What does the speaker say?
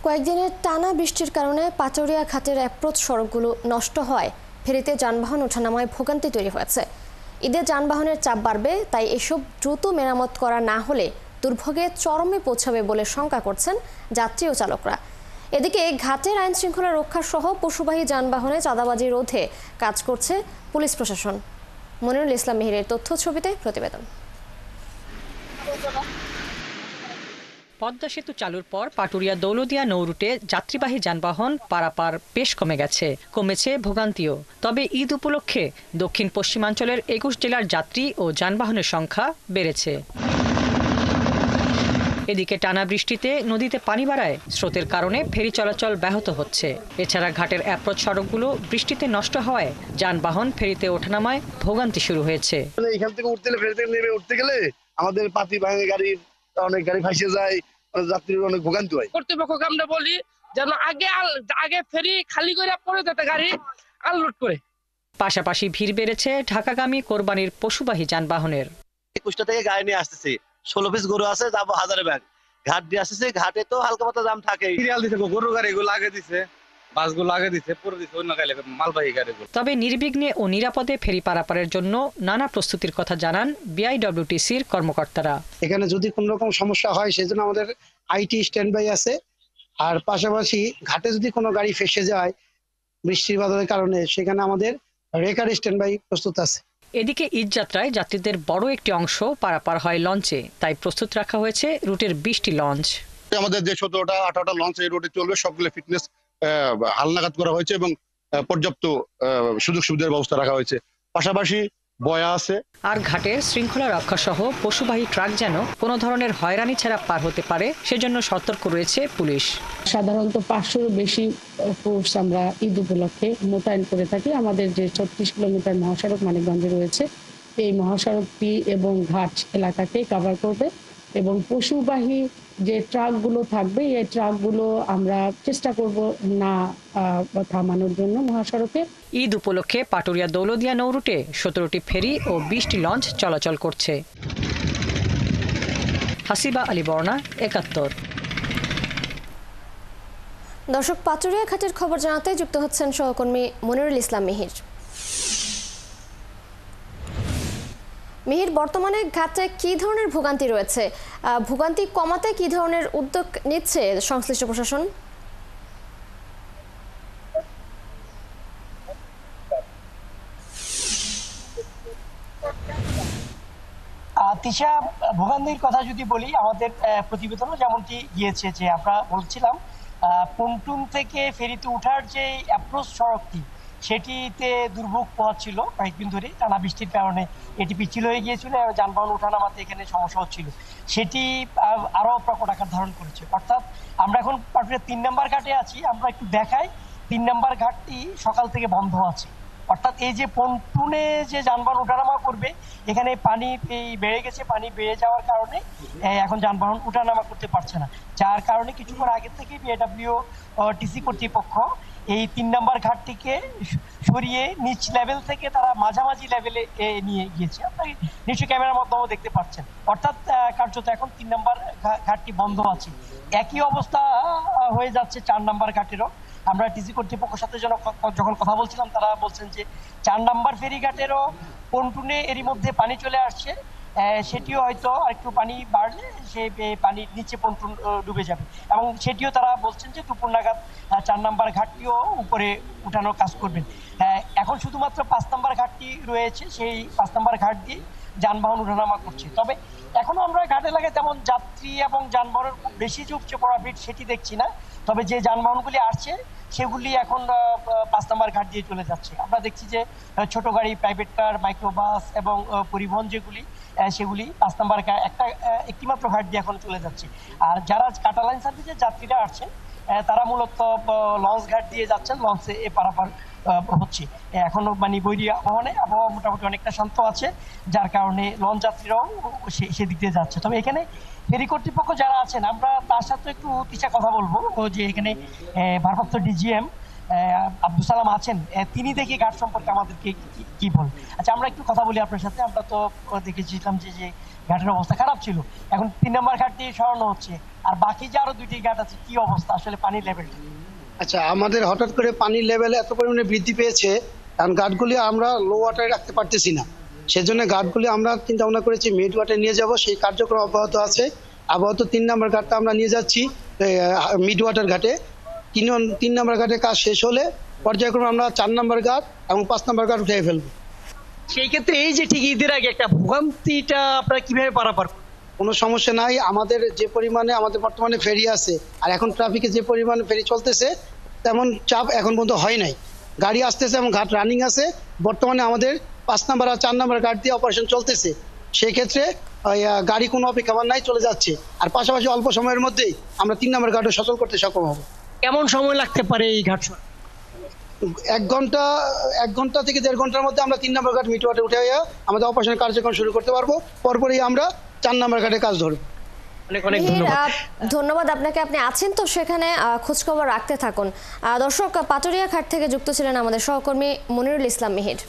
কয়েকদিনের টানা বৃষ্টির কারণে পাটুরিয়া ঘাটের অ্যাপ্রোচ সড়কগুলো নষ্ট হয়, ফেরিতে যানবাহন ওঠানামায় ভোগান্তি তৈরি হয়েছে। ঈদে যানবাহনের চাপ বাড়বে, তাই এসব দ্রুত মেরামত করা না হলে দুর্ভোগে চরমে পৌঁছাবে বলে শঙ্কা করছেন যাত্রী ও চালকরা। এদিকে ঘাটের আইন শৃঙ্খলা রক্ষা সহ পশুবাহী যানবাহনে চাঁদাবাজি রোধে কাজ করছে পুলিশ প্রশাসন। মনিরুল ইসলাম মিহিরের তথ্য ছবিতে প্রতিবেদন। পদ্মা সেতু চালুর পর পাটুরিয়া দৌলদিয়া নৌরুটে যাত্রীবাহী যানবাহন পারাপার বেশ কমেছে ভোগান্তিও। তবে ঈদ উপলক্ষে দক্ষিণ পশ্চিমাঞ্চলের ২১ জেলার যাত্রী ও যানবাহনের সংখ্যা বেড়েছে। এদিকে টানা বৃষ্টিতে নদীতে পানি বাড়ায় স্রোতের কারণে ফেরি চলাচল ব্যাহত হচ্ছে। এছাড়া ঘাটের অ্যাপ্রোচ সড়কগুলো বৃষ্টিতে নষ্ট হওয়ায় যানবাহন ফেরিতে ওঠানামায় ভোগান্তি শুরু হয়েছে। এখান থেকে উঠতে গেলে আমাদের পাতি ভাঙে গাড়ির অনেক গাড়ি ফাঁসে যায়, যাত্রীর অনেক ভোগান্তি হয়। কর্তৃপক্ষকে আমরা বলি যেন আগে ফেরি খালি করে পরে যেতে গাড়ি আনলোড করে। পাশাপাশি ভিড় বেড়েছে ঢাকাগামী কোরবানির পশুবাহী যানবাহনের। ২১টা থেকে গাড়ি নিয়ে আসতেছে, 16 পিস গরু আছে, যাবো 1000 ব্যাগ। ঘাট দিয়ে আসতেছে, ঘাটে তো হালকা পাতলা জাম থাকে। গরু গাড়িগুলো আগে দিছে, বাসগুলো আগে দিছে, পরে দিছে অন্য গাড়ি মালবাহী গাড়িগুলো। তবে নির্বিঘ্নে ও নিরাপদে ফেরি পারাপারের জন্য নানা প্রস্তুতির কথা জানান বিআইডব্লিউটিসির কর্মকর্তারা। এখানে যদি কোনো রকম সমস্যা হয় সেজন্য আমাদের আইটি স্ট্যান্ড বাই আছে। আর পাশাপাশি ঘাটে যদি কোনো গাড়ি ফেসে যায় বৃষ্টির বাদলের কারণে, সেখানে আমাদের রেকার স্ট্যান্ড বাই প্রস্তুত আছে। এদিকে ঈদ যাত্রায় যাত্রীদের বড় একটি অংশ পারাপার হয় লঞ্চে, তাই প্রস্তুত রাখা হয়েছে রুটের 20টি লঞ্চ। আমাদের যে 17টা 18টা লঞ্চ এই রুটে চলবে, সবগুলো ফিটনেস হালনাগাদ করা হয়েছে এবং পর্যাপ্ত সুযোগ সুবিধার ব্যবস্থা রাখা হয়েছে। পাশাপাশি বয়া আছে। আর ঘাটের শৃঙ্খলা রক্ষা সহ পশুবাহী ট্রাক যেন কোনো ধরনের হয়রানি ছাড়া পার হতে পারে, সেজন্য সতর্ক রয়েছে পুলিশ। সাধারণত 500-এরও বেশি ফোর্স আমরা ঈদ উপলক্ষে মোতায়েন করে থাকি। আমাদের যে 36 কিলোমিটার মহাসড়ক মানিকগঞ্জে রয়েছে, এই মহাসড়কটি এবং ঘাট এলাকাকে কভার করবে এবং পশুবাহী যে ট্রাকগুলো থাকবে এই ট্রাকগুলো আমরা চেষ্টা করব না থামানোর জন্য মহাসড়কে। ঈদ উপলক্ষে পাটুরিয়া দৌলদিয়া নৌরুটে 17টি ফেরি ও 20টি লঞ্চ চলাচল করছে। হাসিবা আলী বর্ণা, ৭১। দর্শক, পাটুরিয়া ঘাটের খবর জানাতে যুক্ত হচ্ছেন সহকর্মী মনিরুল ইসলাম মিহির। মিহির, বর্তমানে ঘাটে কি ধরনের ভোগান্তি রয়েছে? ভোগান্তি কমাতে কি ধরনের উদ্যোগ নিচ্ছে সংশ্লিষ্ট প্রশাসন? তিশা, ভোগান্তির কথা যদি বলি, আমাদের প্রতিবেদনও যেমনটি গিয়েছে যে আমরা বলছিলাম পন্টুন থেকে ফেরিতে ওঠার যে অ্যাপ্রোচ সড়কটি, সেটিতে দুর্ভোগ পোহাচ্ছিল কয়েকদিন ধরে। টানা বৃষ্টির কারণে এটি পিচ্ছিল হয়ে গিয়েছিল, যানবাহন ওঠানামাতে এখানে সমস্যা হচ্ছিল। সেটি আরও প্রকট আকার ধারণ করেছে। অর্থাৎ আমরা এখন পাটুরিয়া 3 নম্বর ঘাটে আছি। আমরা একটু দেখাই, 3 নম্বর ঘাটটি সকাল থেকে বন্ধ আছে। অর্থাৎ এই যে পন্টুনে যে যানবাহন ওঠানামা করবে, এখানে পানি বেড়ে গেছে। পানি বেড়ে যাওয়ার কারণে এখন যানবাহন ওঠানামা করতে পারছে না, যার কারণে কিছুক্ষণ আগে থেকে বিআইডব্লিউটিসি কর্তৃপক্ষ এই 3 নম্বর ঘাটটিকে সরিয়ে নিচ লেভেল থেকে তারা মাঝামাঝি লেভেলে নিয়ে গিয়েছে। আপনারা নিশ্চয়ই ক্যামেরার মাধ্যমে দেখতে পাচ্ছেন। অর্থাৎ কার্যত এখন 3 নম্বর ঘাটটি বন্ধ আছে। একই অবস্থা হয়ে যাচ্ছে 4 নম্বর ঘাটেরও। আমরা টিসি কর্তৃপক্ষের সাথে যখন কথা বলছিলাম, তারা বলছেন যে 4 নম্বর ফেরিঘাটেরও পন্টুনে এরই মধ্যে পানি চলে আসছে। সেটিও হয়তো একটু পানি বাড়লে সে পানির নিচে পন্টুন ডুবে যাবে, এবং সেটিও তারা বলছেন যে দুপুর নাগাদ 4 নম্বর ঘাটটিও উপরে উঠানোর কাজ করবেন। এখন শুধুমাত্র 5 নম্বর ঘাটটি রয়েছে, সেই 5 নম্বর ঘাট দিয়ে যানবাহন ওঠানামা করছে। তবে এখনো আমরা ঘাট এলাকায় তেমন যাত্রী এবং যানবাহনের বেশি যে উপচে পড়া ভিড় সেটি দেখছি না। তবে যে যানবাহনগুলি আসছে সেগুলি এখন 5 নম্বর ঘাট দিয়ে চলে যাচ্ছে। আমরা দেখছি যে ছোট গাড়ি, প্রাইভেট কার, মাইক্রোবাস এবং পরিবহন যেগুলি, সেগুলি 5 নম্বর একটি মাত্র ঘাট দিয়ে এখন চলে যাচ্ছে। আর যারা কাটা লাইন সার্ভিসের যাত্রীরা আসছেন, তারা মূলত লঞ্চ ঘাট দিয়ে যাচ্ছেন। লঞ্চে পারাপার হচ্ছে। এখনো বৈরী আবহাওয়া মোটামুটি অনেকটা শান্ত আছে, যার কারণে লঞ্চ যাত্রীরাও সেদিক দিয়ে যাচ্ছে। তবে এখানে ফেরি কর্তৃপক্ষ যারা আছেন, আমরা তার সাথে একটু তিশা কথা বলবো যে এখানে ভারপ্রাপ্ত ডিজিএম আব্দুল সালাম আছেন, তিনি দেখে ঘাট সম্পর্কে আমাদেরকে কি বলেন। আচ্ছা, আমরা একটু কথা বলি আপনার সাথে। আমরা তো দেখেছিলাম যে ঘাটের অবস্থা খারাপ ছিল, এখন 3 নম্বর ঘাট দিয়ে সরানো হচ্ছে, আর বাকি যে আরো 2টি ঘাট আছে, কি অবস্থা আসলে পানির লেভেল? আচ্ছা, আমাদের হঠাৎ করে পানির লেভেল এত পরিমাণে বৃদ্ধি পেয়েছে, কারণ ঘাটগুলি আমরা লো ওয়াটারে রাখতে পারতেছি না। সেজন্য ঘাটগুলি আমরা চিন্তা ভাবনা করেছি মিড ওয়াটারে নিয়ে যাব, সেই কার্যক্রম অব্যাহত আছে। আপাতত 3 নম্বর ঘাটটা আমরা নিয়ে যাচ্ছি মিড ওয়াটার ঘাটে। 3 নম্বর ঘাটে কাজ শেষ হলে পর্যায়ক্রমে আমরা 4 নম্বর ঘাট এবং 5 নম্বর ঘাট উঠে ফেলবো। সেই ক্ষেত্রে এই যে ঠিক ঈদের আগে একটা ভোগান্তিটা আপনারা কিভাবে পারাপার? কোনো সমস্যা নাই। আমাদের যে পরিমাণে আমাদের বর্তমানে ফেরি আছে আর এখন ট্রাফিকে যে পরিমাণে ফেরি চলতেছে, তেমন চাপ এখন পর্যন্ত হয় নাই। গাড়ি আসতেছে এবং ঘাট রানিং আছে। বর্তমানে আমাদের 5 নম্বর আর 4 নম্বর ঘাট দিয়ে অপারেশন চলতেছে। সেই ক্ষেত্রে গাড়ি কোনো অপেক্ষামান নাই, চলে যাচ্ছে। আর পাশাপাশি অল্প সময়ের মধ্যেই আমরা 3 নম্বর ঘাটও সচল করতে সক্ষম হব। কেমন সময় লাগতে পারে এই ঘাট? 1 ঘন্টা থেকে 1.5 ঘন্টার মধ্যে আমরা 3 নম্বর ঘাট মিড ওয়াটারে উঠে আমাদের অপারেশন কার্যক্রম শুরু করতে পারবো। পরপরই আমরা 4 নম্বর ঘাটে কাজ ধরবো। অনেক অনেক ধন্যবাদ। ধন্যবাদ আপনাকে। আপনি আছেন তো সেখানে, খোঁজখবর রাখতে থাকুন। দর্শক, পাটুরিয়া ঘাট থেকে যুক্ত ছিলেন আমাদের সহকর্মী মনিরুল ইসলাম মিহির।